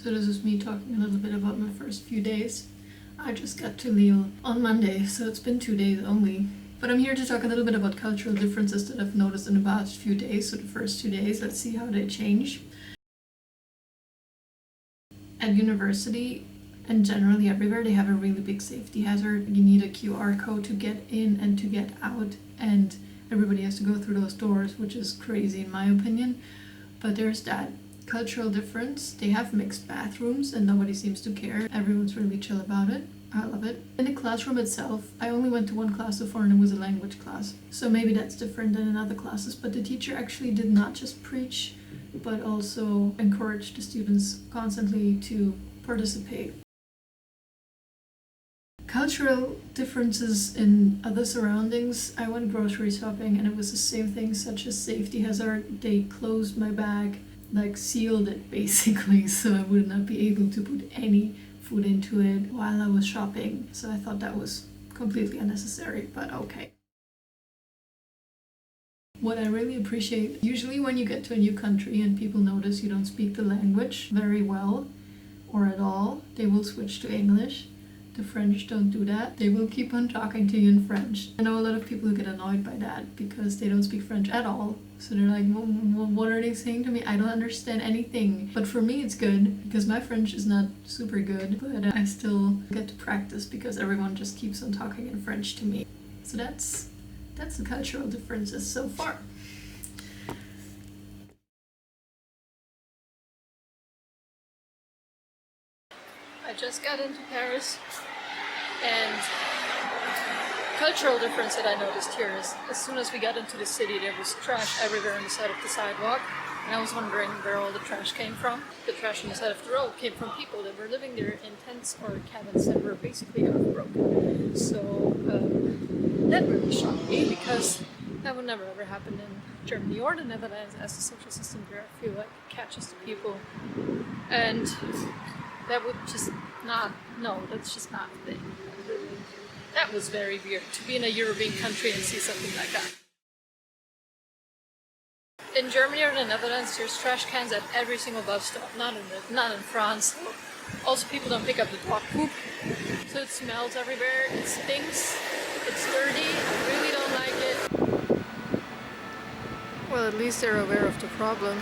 So this is me talking a little bit about my first few days. I just got to Lille on Monday, so it's been 2 days only. But I'm here to talk a little bit about cultural differences that I've noticed in the past few days, so the first 2 days. Let's see how they change. At university, and generally everywhere, they have a really big safety hazard. You need a QR code to get in and to get out, and everybody has to go through those doors, which is crazy in my opinion. But there's that cultural difference. They have mixed bathrooms and nobody seems to care. Everyone's really chill about it. I love it. In the classroom itself, I only went to one class so far and it was a language class. So maybe that's different than in other classes, but the teacher actually did not just preach, but also encouraged the students constantly to participate. Cultural differences in other surroundings. I went grocery shopping and it was the same thing, such as safety hazard. They closed my bag, like sealed it basically, so I would not be able to put any food into it while I was shopping. So I thought that was completely unnecessary, but okay. What I really appreciate, usually when you get to a new country and people notice you don't speak the language very well or at all, they will switch to English. The French don't do that. They will keep on talking to you in French. I know a lot of people who get annoyed by that because they don't speak French at all. So they're like, what are they saying to me? I don't understand anything. But for me it's good because my French is not super good, but I still get to practice because everyone just keeps on talking in French to me. So that's the cultural differences so far. I just got into Paris, and cultural difference that I noticed here is as soon as we got into the city there was trash everywhere on the side of the sidewalk, and I was wondering where all the trash came from. The trash on the side of the road came from people that were living there in tents or cabins that were basically half broken. So that really shocked me because that would never ever happen in Germany or the Netherlands, as the social system there I feel like catches the people, and that would just not, no, that's just not a thing. That was very weird to be in a European country and see something like that. In Germany or the Netherlands, there's trash cans at every single bus stop, not in France. Also, people don't pick up the dog poop, so it smells everywhere, it stinks, it's dirty, I really don't like it. Well, at least they're aware of the problem.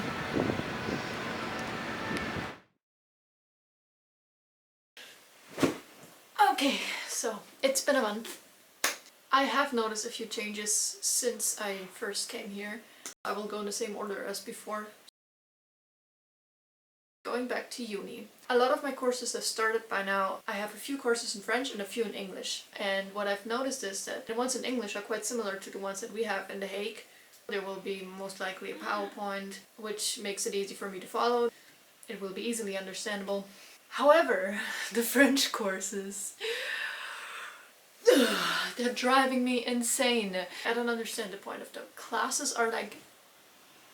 Okay, so it's been a month. I have noticed a few changes since I first came here. I will go in the same order as before. Going back to uni. A lot of my courses have started by now. I have a few courses in French and a few in English. And what I've noticed is that the ones in English are quite similar to the ones that we have in The Hague. There will be most likely a PowerPoint, which makes it easy for me to follow. It will be easily understandable. However, the French courses, they're driving me insane. I don't understand the point of them. Classes are like,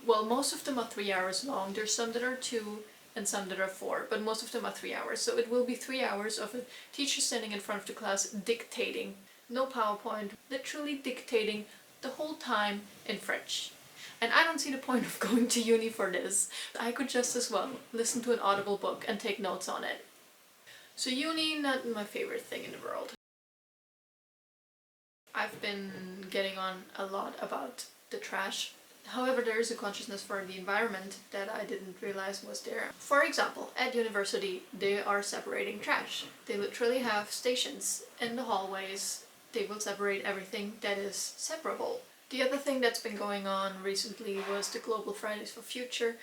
well, most of them are 3 hours long. There's some that are 2 and some that are 4, but most of them are 3 hours. So it will be 3 hours of a teacher standing in front of the class dictating. No PowerPoint, literally dictating the whole time in French. And I don't see the point of going to uni for this. I could just as well listen to an Audible book and take notes on it. So uni, not my favorite thing in the world. I've been getting on a lot about the trash. However, there is a consciousness for the environment that I didn't realize was there. For example, at university, they are separating trash. They literally have stations in the hallways. They will separate everything that is separable. The other thing that's been going on recently was the Global Fridays for Future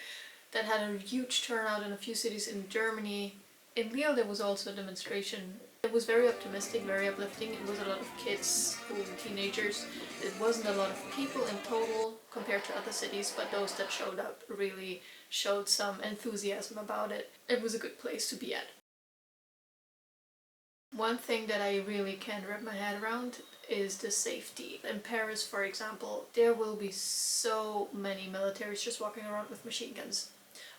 that had a huge turnout in a few cities in Germany. In Lille there was also a demonstration. It was very optimistic, very uplifting. It was a lot of kids, school teenagers. It wasn't a lot of people in total compared to other cities, but those that showed up really showed some enthusiasm about it. It was a good place to be at. One thing that I really can't wrap my head around is the safety. In Paris, for example, there will be so many militaries just walking around with machine guns.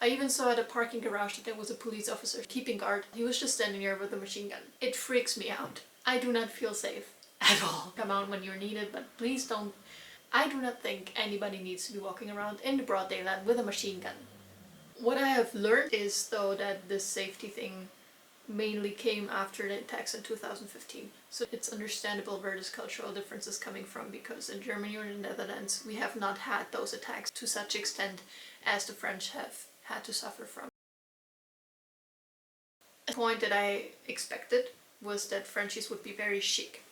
I even saw at a parking garage that there was a police officer keeping guard. He was just standing there with a machine gun. It freaks me out. I do not feel safe at all. Come out when you're needed, but please don't. I do not think anybody needs to be walking around in the broad daylight with a machine gun. What I have learned is though that this safety thing mainly came after the attacks in 2015. So it's understandable where this cultural difference is coming from, because in Germany or the Netherlands we have not had those attacks to such extent as the French have had to suffer from. A point that I expected was that Frenchies would be very chic.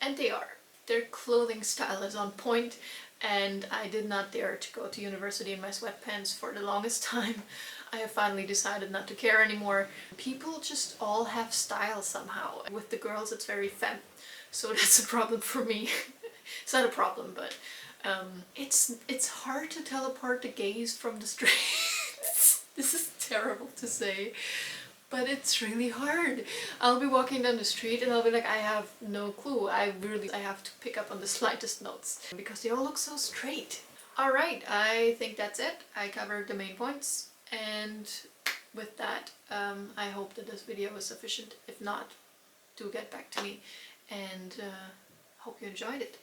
And they are. Their clothing style is on point, and I did not dare to go to university in my sweatpants for the longest time. I have finally decided not to care anymore. People just all have style somehow. With the girls it's very femme, so that's a problem for me. It's not a problem, but it's hard to tell apart the gays from the straights. This is terrible to say, but it's really hard. I'll be walking down the street and I'll be like, I have no clue. I have to pick up on the slightest notes because they all look so straight. Alright, I think that's it. I covered the main points, and with that, I hope that this video was sufficient. If not, do get back to me, and hope you enjoyed it.